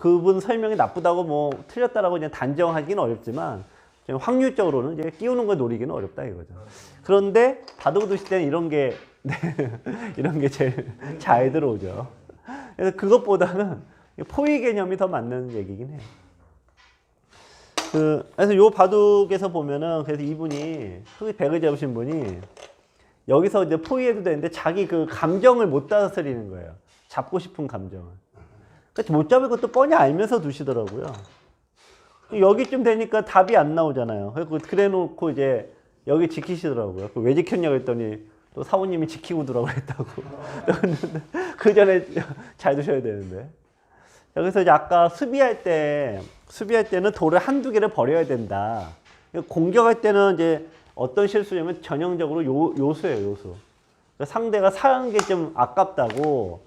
그분 설명이 나쁘다고 뭐 틀렸다라고 그냥 단정하기는 어렵지만 확률적으로는 이제 끼우는 걸 노리기는 어렵다 이거죠. 그런데 바둑 두실 때는 이런 게 네, 이런 게 제일 잘 들어오죠. 그래서 그것보다는 포위 개념이 더 맞는 얘기긴 해요. 그래서 요 바둑에서 보면은 그래서 이분이 흑이 백을 잡으신 분이 여기서 이제 포위해도 되는데 자기 그 감정을 못 다스리는 거예요. 잡고 싶은 감정을. 그러니까 못 잡을 것도 뻔히 알면서 두시더라고요. 여기쯤 되니까 답이 안 나오잖아요. 그래 놓고 이제 여기 지키시더라고요. 왜 지켰냐고 했더니 또 사모님이 지키고 두라고 했다고. 그 전에 잘 두셔야 되는데. 여기서 이제 아까 수비할 때는 돌을 한두 개를 버려야 된다. 공격할 때는 이제 어떤 실수냐면 전형적으로 요수예요, 요수. 상대가 사는 게 좀 아깝다고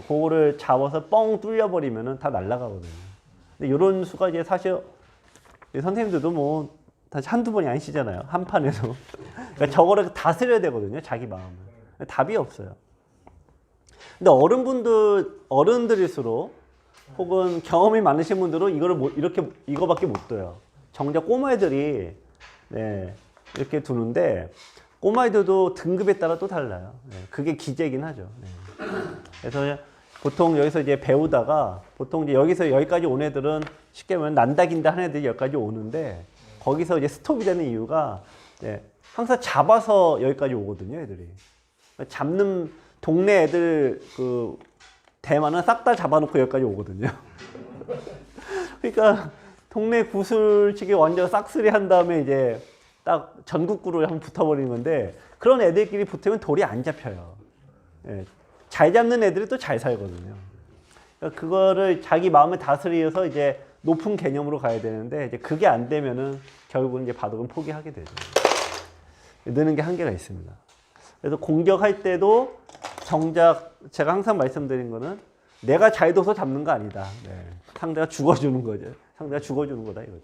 그거를 잡아서 뻥 뚫려버리면 다 날아가거든요. 근데 이런 수가 이제 사실 선생님들도 뭐 다시 한두 번이 아니시잖아요. 한 판에서. 그러니까 저거를 다스려야 되거든요, 자기 마음을. 답이 없어요. 근데 어른들일수록 혹은 경험이 많으신 분들은 이거를 이거밖에 못 둬요. 정작 꼬마애들이, 네, 이렇게 두는데, 꼬마애들도 등급에 따라 또 달라요. 네, 그게 기재긴 하죠. 네. 그래서 보통 여기서 이제 배우다가, 보통 이제 여기서 여기까지 온 애들은 쉽게 말하면 난다긴다 하는 애들이 여기까지 오는데, 거기서 이제 스톱이 되는 이유가, 네, 항상 잡아서 여기까지 오거든요, 애들이. 잡는 동네 애들, 대만은 싹 다 잡아놓고 여기까지 오거든요. 그러니까 동네 구슬치기 완전 싹쓸이 한 다음에 이제 딱 전국구로 한번 붙어버리는 건데 그런 애들끼리 붙으면 돌이 안 잡혀요. 예, 잘 잡는 애들이 또 잘 살거든요. 그러니까 그거를 자기 마음을 다스려서 이제 높은 개념으로 가야 되는데 이제 그게 안 되면은 결국은 이제 바둑은 포기하게 되죠. 느는 게 한계가 있습니다. 그래서 공격할 때도 정작 제가 항상 말씀드린 거는 내가 잘 둬서 잡는 거 아니다. 네. 상대가 죽어주는 거죠. 상대가 죽어주는 거다 이거죠.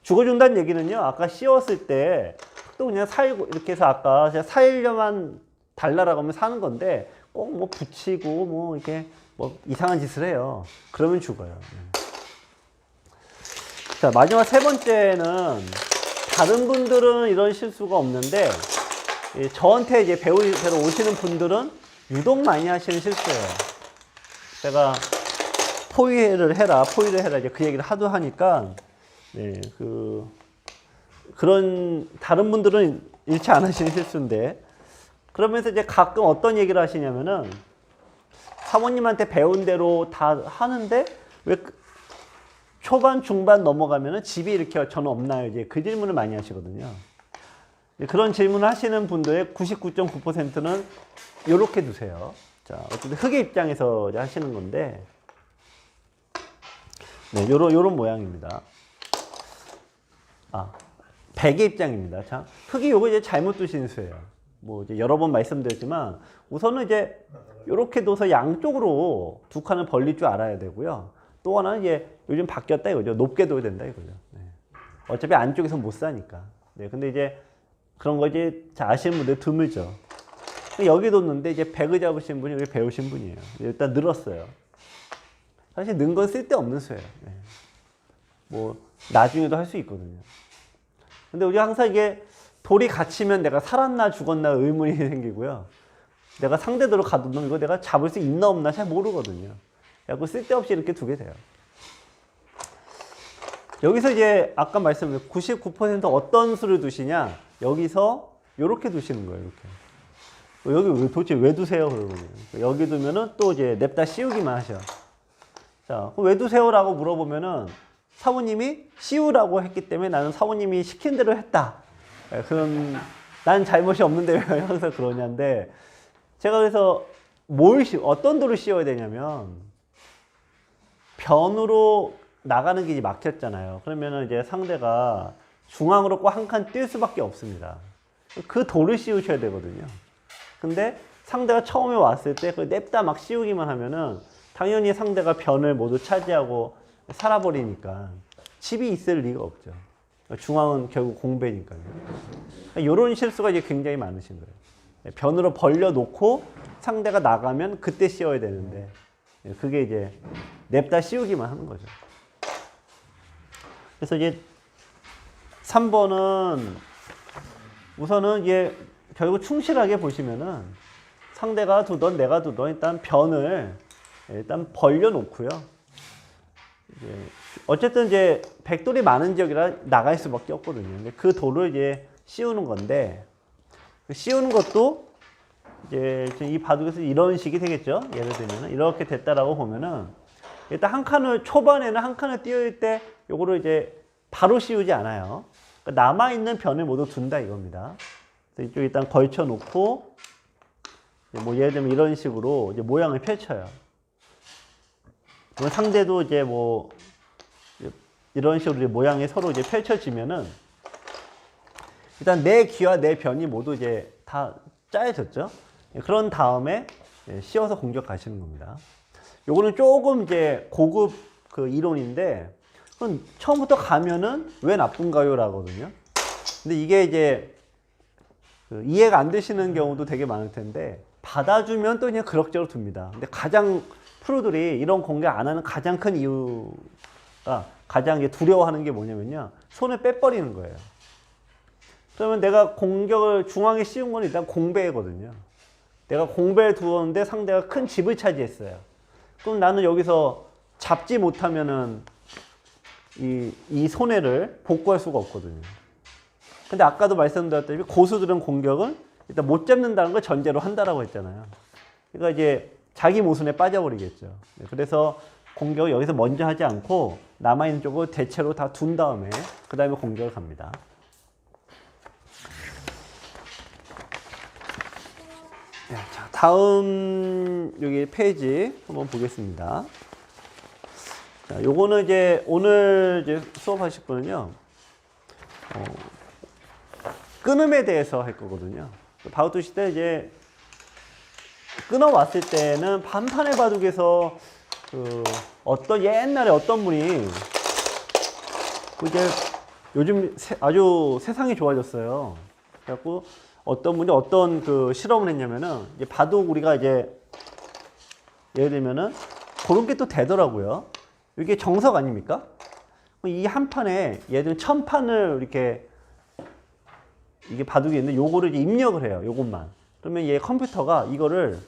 죽어준다는 얘기는요. 아까 씌웠을 때 또 그냥 살고 이렇게 해서 아까 제가 살려만 달라라고 하면 사는 건데 꼭 뭐 붙이고 뭐 이렇게 뭐 이상한 짓을 해요. 그러면 죽어요. 네. 자, 마지막 세 번째는 다른 분들은 이런 실수가 없는데 저한테 이제 배우러 오시는 분들은 유독 많이 하시는 실수예요. 제가 포위를 해라 이제 그 얘기를 하도 하니까, 네, 그런, 다른 분들은 일치 안 하시는 실수인데, 그러면서 이제 가끔 어떤 얘기를 하시냐면은, 사모님한테 배운 대로 다 하는데, 왜 초반, 중반 넘어가면은 집이 이렇게 저는 없나요? 이제 그 질문을 많이 하시거든요. 그런 질문을 하시는 분들의 99.9%는 이렇게 두세요. 자, 어쨌든 흑의 입장에서 이제 하시는 건데, 네, 요런 모양입니다. 백의 입장입니다. 자, 흑이 요거 이제 잘못 두신 수예요. 뭐 이제 여러 번 말씀드렸지만, 우선은 이제 요렇게 둬서 양쪽으로 두 칸을 벌릴 줄 알아야 되고요. 또 하나는 이제 요즘 바뀌었다 이거죠. 높게 둬야 된다 이거죠. 네. 어차피 안쪽에서 못 사니까. 네, 근데 이제 그런 거 이제 잘 아시는 분들 드물죠. 여기 뒀는데 이제 백을 잡으신 분이 여기 배우신 분이에요. 일단 늘었어요. 사실 는 건 쓸데없는 수예요. 네. 뭐 나중에도 할 수 있거든요. 근데 우리 항상 이게 돌이 갇히면 내가 살았나 죽었나 의문이 생기고요. 내가 상대도로 가두면 이거 내가 잡을 수 있나 없나 잘 모르거든요. 그래서 쓸데없이 이렇게 두게 돼요. 여기서 이제 아까 말씀드린 99% 어떤 수를 두시냐? 여기서 이렇게 두시는 거예요. 이렇게. 여기 도대체 왜 두세요? 그러거든요. 여기 두면은 또 이제 냅다 씌우기만 하셔. 자, 왜 두세요라고 물어보면은 사모님이 씌우라고 했기 때문에 나는 사모님이 시킨 대로 했다. 그럼 난 잘못이 없는데 왜 항상 그러냐인데 제가 그래서 어떤 돌을 씌워야 되냐면 변으로 나가는 길이 막혔잖아요. 그러면은 이제 상대가 중앙으로 꼭 한 칸 뛸 수밖에 없습니다. 그 돌을 씌우셔야 되거든요. 근데 상대가 처음에 왔을 때 그 냅다 막 씌우기만 하면은 당연히 상대가 변을 모두 차지하고 살아버리니까 집이 있을 리가 없죠. 중앙은 결국 공배니까요. 이런 실수가 이제 굉장히 많으신 거예요. 변으로 벌려놓고 상대가 나가면 그때 씌워야 되는데 그게 이제 냅다 씌우기만 하는 거죠. 그래서 이제 3번은 우선은 이게 결국 충실하게 보시면은 상대가 두던 내가 두던 일단 변을 일단 벌려 놓고요. 어쨌든 이제 백돌이 많은 지역이라 나갈 수밖에 없거든요. 근데 그 돌을 이제 씌우는 건데, 씌우는 것도 이제 이 바둑에서 이런 식이 되겠죠. 예를 들면 이렇게 됐다라고 보면은 일단 한 칸을 초반에는 한 칸을 띄울 때 요거를 이제 바로 씌우지 않아요. 그러니까 남아 있는 변을 모두 둔다 이겁니다. 그래서 이쪽 일단 걸쳐 놓고 뭐 예를 들면 이런 식으로 이제 모양을 펼쳐요. 그럼 상대도 이제 뭐 이런 식으로 이제 모양이 서로 이제 펼쳐지면은 일단 내 귀와 내 변이 모두 이제 다 짜여졌죠. 그런 다음에 씌워서 공격하시는 겁니다. 요거는 조금 이제 고급 그 이론인데, 그럼 처음부터 가면은 왜 나쁜가요? 라거든요. 근데 이게 이제 그 이해가 안 되시는 경우도 되게 많을 텐데, 받아주면 또 그냥 그럭저럭 둡니다. 근데 가장 프로들이 이런 공격 안 하는 가장 큰 이유가, 가장 이제 두려워하는 게 뭐냐면요, 손을 빼버리는 거예요. 그러면 내가 공격을 중앙에 씌운 건 일단 공배거든요. 내가 공배를 두었는데 상대가 큰 집을 차지했어요. 그럼 나는 여기서 잡지 못하면은 이 손해를 복구할 수가 없거든요. 근데 아까도 말씀드렸다시피 고수들은 공격은 일단 못 잡는다는 걸 전제로 한다라고 했잖아요. 그러니까 이제 자기 모순에 빠져버리겠죠. 그래서 공격을 여기서 먼저 하지 않고 남아있는 쪽을 대체로 다 둔 다음에 그 다음에 공격을 갑니다. 자, 다음 여기 페이지 한번 보겠습니다. 자, 요거는 이제 오늘 이제 수업하실 분은요, 끊음에 대해서 할 거거든요. 바둑 두실 때 이제 끊어왔을 때는 반판의 바둑에서 그 어떤 옛날에 어떤 분이 이제 요즘 아주 세상이 좋아졌어요. 그래갖고 어떤 분이 어떤 그 실험을 했냐면은 이제 바둑 우리가 이제 예를 들면은 그런 게 또 되더라고요. 이게 정석 아닙니까? 이 한 판에 예를 들면 1000판을 이렇게 이게 바둑이 있는데 요거를 이제 입력을 해요. 요것만. 그러면 얘 컴퓨터가 이거를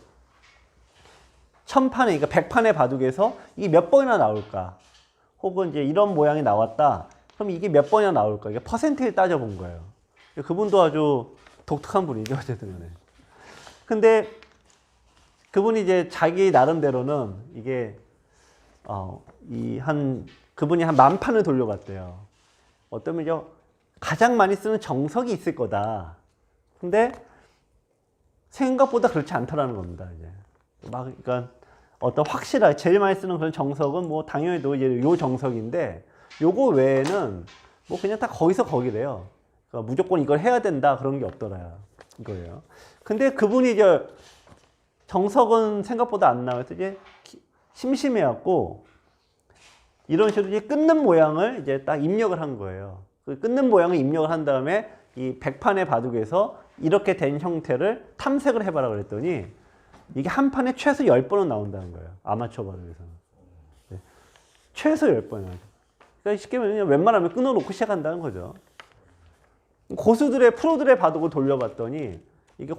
1000판에, 그러니까 100판의 바둑에서 이게 몇 번이나 나올까? 혹은 이제 이런 모양이 나왔다. 그럼 이게 몇 번이나 나올까? 이게 퍼센테이지를 따져본 거예요. 그분도 아주 독특한 분이죠, 어쨌든 간에. 근데 그분이 이제 자기 나름대로는 이게, 그분이 한 10,000판을 돌려봤대요. 어떤 분이죠? 가장 많이 쓰는 정석이 있을 거다. 근데 생각보다 그렇지 않다라는 겁니다, 이제. 그러니까 어떤 확실하게 제일 많이 쓰는 그런 정석은 뭐 당연히 이제 요 정석인데, 요거 외에는 뭐 그냥 다 거기서 거기래요. 그러니까 무조건 이걸 해야 된다 그런 게 없더라 이거예요. 근데 그분이 이제 정석은 생각보다 안 나와서 이제 심심해갖고 이런 식으로 이제 끊는 모양을 이제 딱 입력을 한 거예요. 그 끊는 모양을 입력을 한 다음에 이 100판의 바둑에서 이렇게 된 형태를 탐색을 해봐라 그랬더니 이게 한 판에 최소 10번은 나온다는 거예요. 아마추어 바둑에서는. 네. 최소 10번은. 그러니까 쉽게 말하면 웬만하면 끊어놓고 시작한다는 거죠. 고수들의 프로들의 바둑을 돌려봤더니 이게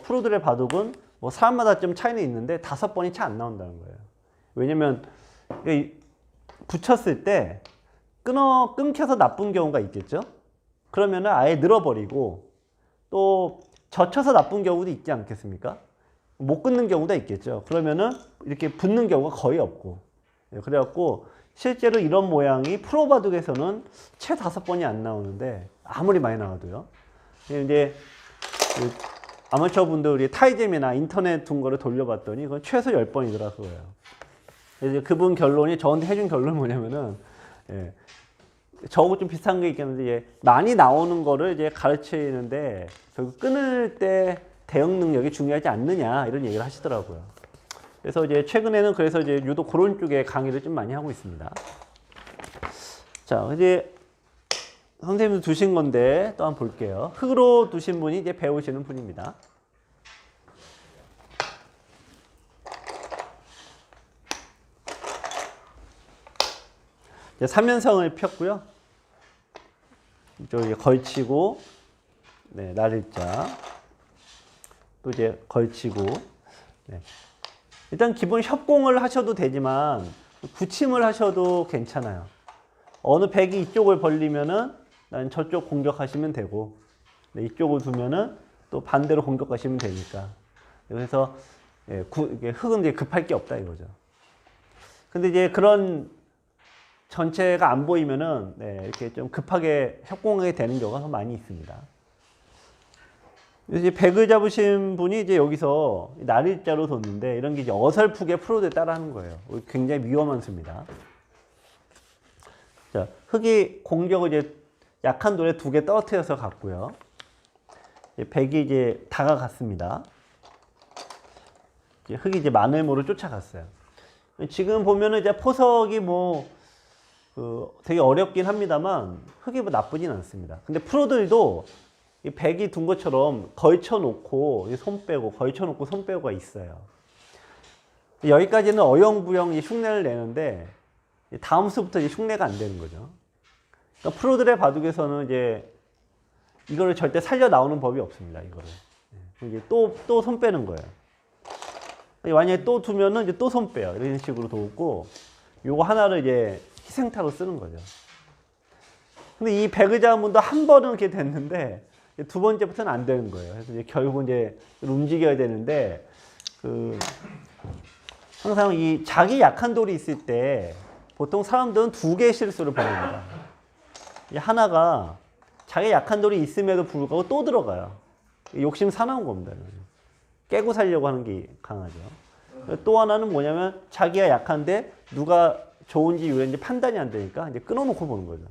프로들의 바둑은 뭐 사람마다 좀 차이는 있는데 5번이 채 안 나온다는 거예요. 왜냐면 붙였을 때 끊겨서 나쁜 경우가 있겠죠. 그러면은 아예 늘어버리고 또 젖혀서 나쁜 경우도 있지 않겠습니까? 못 끊는 경우도 있겠죠. 그러면은 이렇게 붙는 경우가 거의 없고. 그래갖고 실제로 이런 모양이 프로 바둑에서는 채 5번이 안 나오는데 아무리 많이 나와도요. 이제 아마추어 분들이 타이잼이나 인터넷 둔 거를 돌려봤더니 그건 최소 10번이더라 그거예요. 그래서 그분 결론이 저한테 해준 결론은 뭐냐면은, 저하고 좀 비슷한 게 있겠는데, 많이 나오는 거를 이제 가르치는데 결국 끊을 때 대응 능력이 중요하지 않느냐 이런 얘기를 하시더라고요. 그래서 이제 최근에는 그래서 이제 유독 그런 쪽에 강의를 좀 많이 하고 있습니다. 자, 이제 선생님도 두신 건데 또 한번 볼게요. 흙으로 두신 분이 이제 배우시는 분입니다. 이제 삼연성을 폈고요. 이쪽 이제 걸치고, 네, 날일자. 또 이제 걸치고. 네. 일단 기본 협공을 하셔도 되지만 굳힘을 하셔도 괜찮아요. 어느 백이 이쪽을 벌리면은 난 저쪽 공격하시면 되고, 네, 이쪽을 두면은 또 반대로 공격하시면 되니까. 그래서 예, 흙은 이제 급할 게 없다 이거죠. 근데 이제 그런 전체가 안 보이면은 네, 이렇게 좀 급하게 협공하게 되는 경우가 많이 있습니다. 이제 백을 잡으신 분이 이제 여기서 날일자로 뒀는데 이런 게 이제 어설프게 프로드에 따라하는 거예요. 굉장히 위험한 수입니다. 자, 흙이 공격을 이제 약한 돌에 2개 떨어뜨려서 갔고요. 백이 이제 다가갔습니다. 이제 흙이 이제 마늘모를 쫓아갔어요. 지금 보면은 이제 포석이 뭐 되게 어렵긴 합니다만 흙이 뭐 나쁘진 않습니다. 근데 프로들도 이 백이 둔 것처럼 걸쳐놓고 손 빼고 걸쳐놓고 손 빼고가 있어요. 여기까지는 어영부영 흉내를 내는데 다음 수부터 이제 흉내가 안 되는 거죠. 그러니까 프로들의 바둑에서는 이제 이거를 절대 살려 나오는 법이 없습니다. 이거를 이제 또 손 빼는 거예요. 만약에 또 두면은 이제 또 손 빼요. 이런 식으로 도우고 요거 하나를 이제 희생타로 쓰는 거죠. 근데 이 백을 잡은 분도 한 번은 이렇게 됐는데 두 번째부터는 안 되는 거예요. 그래서 이제 결국 이제 움직여야 되는데 항상 이 자기 약한 돌이 있을 때 보통 사람들은 2개의 실수를 벌입니다. 하나가 자기 약한 돌이 있음에도 불구하고 또 들어가요. 욕심 사나운 겁니다. 깨고 살려고 하는 게 강하죠. 또 하나는 뭐냐면 자기가 약한데 누가 좋은지 유리한지 판단이 안 되니까 이제 끊어놓고 보는 거죠.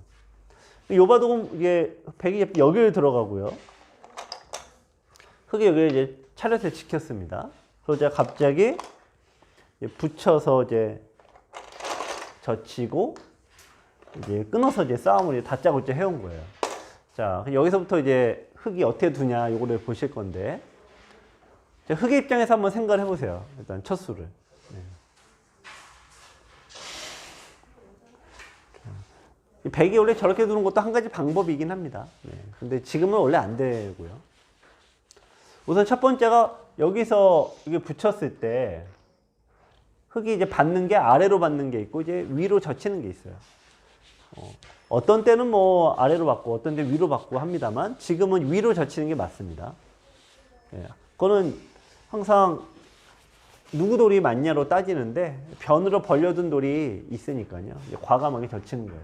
요 바둑은 이게 백이 여기를 들어가고요. 흙이 여기를 이제 차렷을 지켰습니다. 그래서 제가 갑자기 붙여서 이제 젖히고 이제 끊어서 이제 싸움을 이제 다짜고짜 해온 거예요. 자, 여기서부터 이제 흙이 어떻게 두냐 요거를 보실 건데, 흙의 입장에서 한번 생각을 해보세요. 일단 첫 수를. 네. 백이 원래 저렇게 두는 것도 한 가지 방법이긴 합니다. 네. 근데 지금은 원래 안 되고요. 우선 첫 번째가 여기서 이게 붙였을 때 흙이 이제 받는 게 아래로 받는 게 있고 이제 위로 젖히는 게 있어요. 어떤 때는 뭐 아래로 받고 어떤 때 위로 받고 합니다만 지금은 위로 젖히는 게 맞습니다. 예. 그거는 항상 누구 돌이 맞냐로 따지는데 변으로 벌려둔 돌이 있으니까요. 이제 과감하게 젖히는 거예요.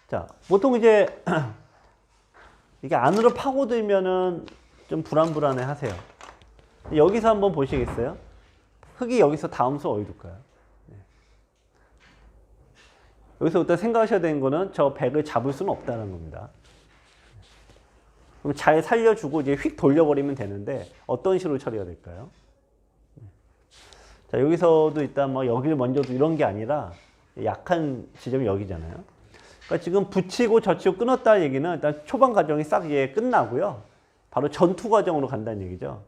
자, 보통 이제 이게 안으로 파고들면은 좀 불안불안해 하세요. 여기서 한번 보시겠어요? 흙이 여기서 다음 수 어디 둘까요? 네. 여기서부터 생각하셔야 되는 거는 저 백을 잡을 수는 없다는 겁니다. 그럼 잘 살려주고 이제 휙 돌려버리면 되는데 어떤 식으로 처리가 될까요? 자, 여기서도 일단 뭐 여기를 먼저 이런 게 아니라 약한 지점이 여기잖아요. 그러니까 지금 붙이고 젖히고 끊었다는 얘기는 일단 초반 과정이 싹 이제 끝나고요. 바로 전투 과정으로 간다는 얘기죠.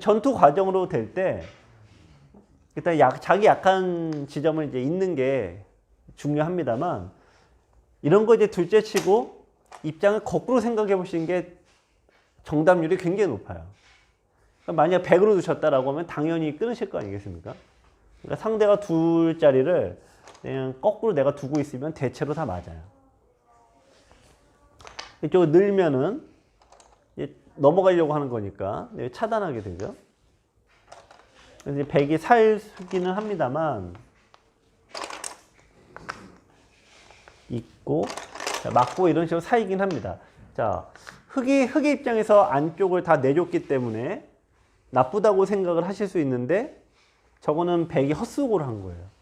전투 과정으로 될 때 일단 자기 약한 지점을 이제 있는 게 중요합니다만 이런 거 이제 둘째 치고 입장을 거꾸로 생각해 보시는 게 정답률이 굉장히 높아요. 그러니까 만약 100으로 두셨다라고 하면 당연히 끊으실 거 아니겠습니까? 그러니까 상대가 둘 자리를 그냥 거꾸로 내가 두고 있으면 대체로 다 맞아요. 이쪽을 늘면은 넘어가려고 하는 거니까 차단하게 되죠. 그래서 백이 살기는 합니다만 있고 맞고 이런 식으로 살긴 합니다. 자, 흙의 입장에서 안쪽을 다 내줬기 때문에 나쁘다고 생각을 하실 수 있는데 저거는 백이 헛수고를 한 거예요.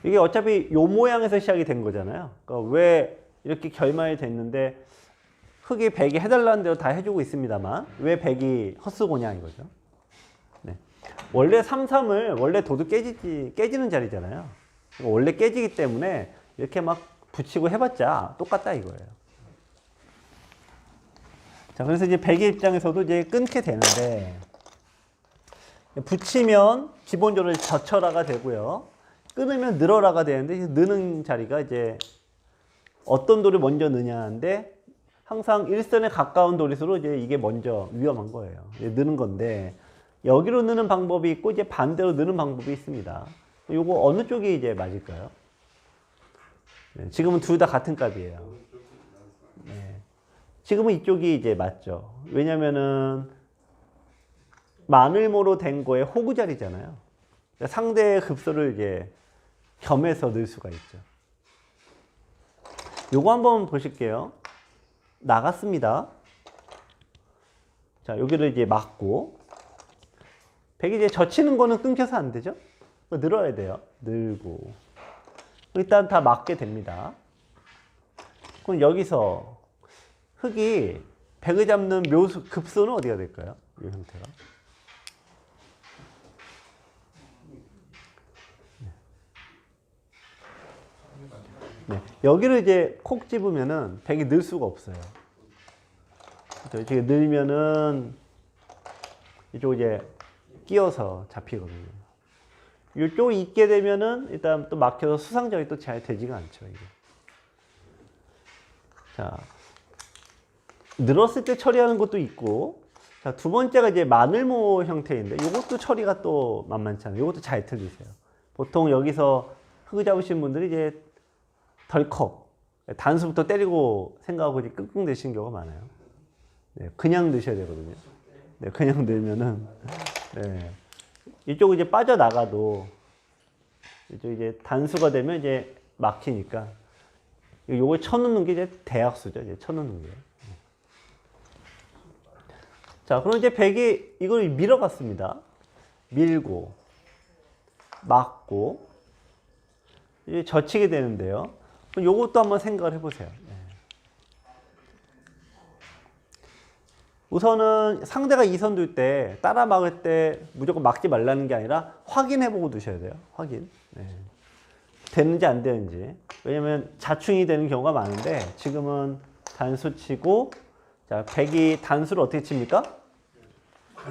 이게 어차피 요 모양에서 시작이 된 거잖아요. 그러니까 왜 이렇게 결말이 됐는데 흙이 백이 해달라는 대로 다 해주고 있습니다만 왜 백이 헛수고냐 이거죠. 네. 원래 3-3을 원래 도둑 깨지는 자리잖아요. 그러니까 원래 깨지기 때문에 이렇게 막 붙이고 해봤자 똑같다 이거예요. 자, 그래서 이제 백의 입장에서도 이제 끊게 되는데 붙이면 기본적으로 젖혀라가 되고요. 끊으면 늘어라가 되는데 느는 자리가 이제 어떤 돌이 먼저 느냐인데 항상 일선에 가까운 돌일수록 이제 이게 먼저 위험한 거예요. 느는 건데 여기로 느는 방법이 있고 이제 반대로 느는 방법이 있습니다. 요거 어느 쪽이 이제 맞을까요? 네, 지금은 둘 다 같은 값이에요. 네. 지금은 이쪽이 이제 맞죠. 왜냐면은 마늘모로 된 거에 호구 자리잖아요. 그러니까 상대의 급소를 이제 겸해서 넣을 수가 있죠. 요거 한번 보실게요. 나갔습니다. 자, 여기를 이제 막고. 백이 이제 젖히는 거는 끊겨서 안 되죠? 늘어야 돼요. 늘고. 일단 다 막게 됩니다. 그럼 여기서 흙이 백을 잡는 묘수, 급소는 어디가 될까요? 이 형태가. 네. 여기를 이제 콕 집으면은 백이 늘 수가 없어요. 이렇게 늘면은 이쪽 이제 끼어서 잡히거든요. 이쪽이 있게 되면은 일단 또 막혀서 수상적이 또 잘 되지가 않죠. 이게. 자, 늘었을 때 처리하는 것도 있고, 자, 두 번째가 이제 마늘모 형태인데, 이것도 처리가 또 만만치 않아요. 이것도 잘 틀리세요. 보통 여기서 흙을 잡으신 분들이 이제 덜컥 단수부터 때리고 생각하고 이제 끙끙 대시는 경우가 많아요. 네, 그냥 넣으셔야 되거든요. 네, 그냥 넣으면은 네, 이쪽은 이제 빠져나가도 이쪽 이제 단수가 되면 이제 막히니까 요걸 쳐놓는 게 이제 대학수죠. 이제 쳐놓는 게. 자, 그럼 이제 백이 이걸 밀어갔습니다. 밀고 막고 이제 젖히게 되는데요. 그럼 요것도 한번 생각을 해보세요. 우선은 상대가 2선 둘 때 따라 막을 때 무조건 막지 말라는 게 아니라 확인해보고 두셔야 돼요. 확인. 네. 되는지 안 되는지. 왜냐면 자충이 되는 경우가 많은데 지금은 단수 치고 자, 백이 단수를 어떻게 칩니까?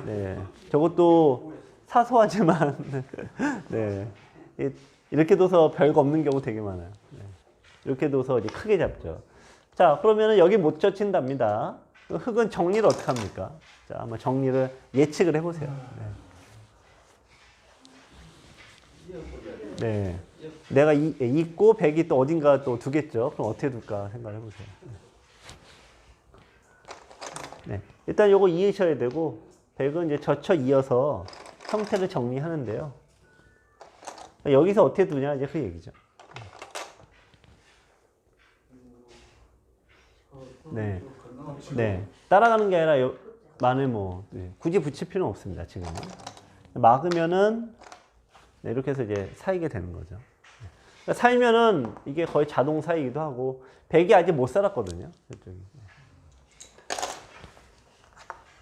네. 저것도 사소하지만 네. 이렇게 둬서 별거 없는 경우 되게 많아요. 네. 이렇게 둬서 이제 크게 잡죠. 자, 그러면은 여기 못 젖힌답니다. 흙은 정리를 어떻게 합니까? 자, 한번 정리를 예측을 해보세요. 네. 네. 내가 있고 백이 또 어딘가 또 두겠죠. 그럼 어떻게 둘까 생각을 해보세요. 네. 일단 요거 이으셔야 되고, 백은 이제 젖혀 이어서 형태를 정리하는데요. 여기서 어떻게 두냐 이제 그 얘기죠. 네. 네. 따라가는 게 아니라 마늘 뭐 네. 굳이 붙일 필요는 없습니다. 지금은. 막으면은 네, 이렇게 해서 이제 사이게 되는 거죠. 그러니까 살면은 이게 거의 자동 사이기도 하고 백이 아직 못 살았거든요. 이쪽이.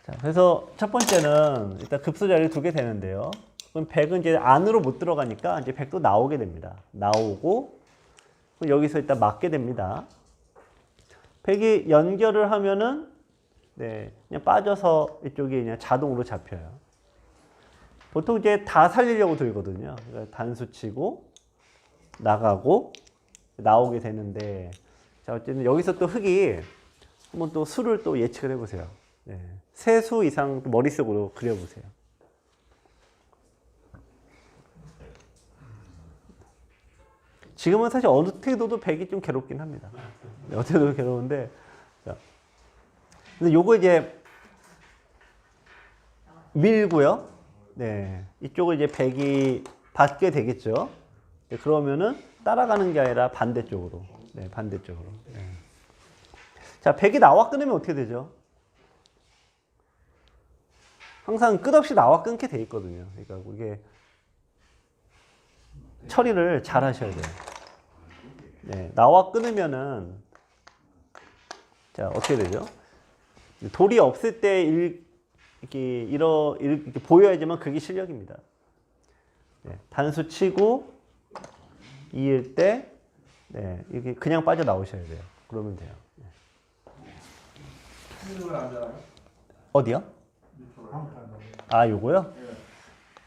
자, 그래서 첫 번째는 일단 급소 자리를 두게 되는데요. 그럼 백은 이제 안으로 못 들어가니까 이제 백도 나오게 됩니다. 나오고 여기서 일단 막게 됩니다. 백이 연결을 하면은 네, 그냥 빠져서 이쪽이 그냥 자동으로 잡혀요. 보통 이제 다 살리려고 들거든요. 그러니까 단수 치고 나가고 나오게 되는데 자, 어쨌든 여기서 또 흙이 한번 또 수를 또 예측을 해보세요. 네, 3수 이상 머릿속으로 그려보세요. 지금은 사실 어떻게 둬도 백이 좀 괴롭긴 합니다. 네, 어떻게 둬도 괴로운데. 자. 근데 요거 이제 밀고요. 네. 이쪽을 이제 백이 받게 되겠죠. 네, 그러면은 따라가는 게 아니라 반대쪽으로. 네, 반대쪽으로. 네. 자, 백이 나와 끊으면 어떻게 되죠? 항상 끝없이 나와 끊게 돼 있거든요. 그러니까 이게 처리를 잘 하셔야 돼요. 네, 나와 끊으면은 자, 어떻게 되죠? 돌이 없을 때 이렇게 보여야지만 그게 실력입니다. 네, 단수 치고 이을 때 네, 이렇게 그냥 빠져 나오셔야 돼요. 그러면 돼요. 네. 어디요? 아, 요거요?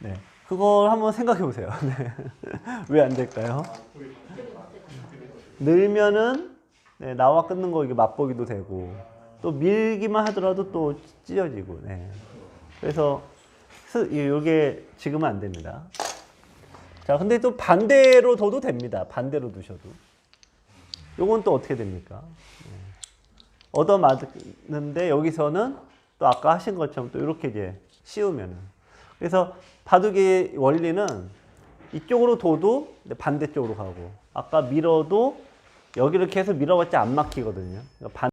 네. 그걸 한번 생각해 보세요. 네. 왜 안 될까요? 늘면은 네, 나와 끊는 거 이게 맛보기도 되고 또 밀기만 하더라도 또 찢어지고. 네. 그래서 이게 지금은 안 됩니다. 자, 근데 또 반대로 둬도 됩니다. 반대로 두셔도. 요건 또 어떻게 됩니까? 얻어 맞는데 여기서는 또 아까 하신 것처럼 또 이렇게 이제 씌우면은. 그래서 바둑의 원리는 이쪽으로 둬도 반대쪽으로 가고 아까 밀어도 여기를 계속 밀어봤자 안 막히거든요. 그러니까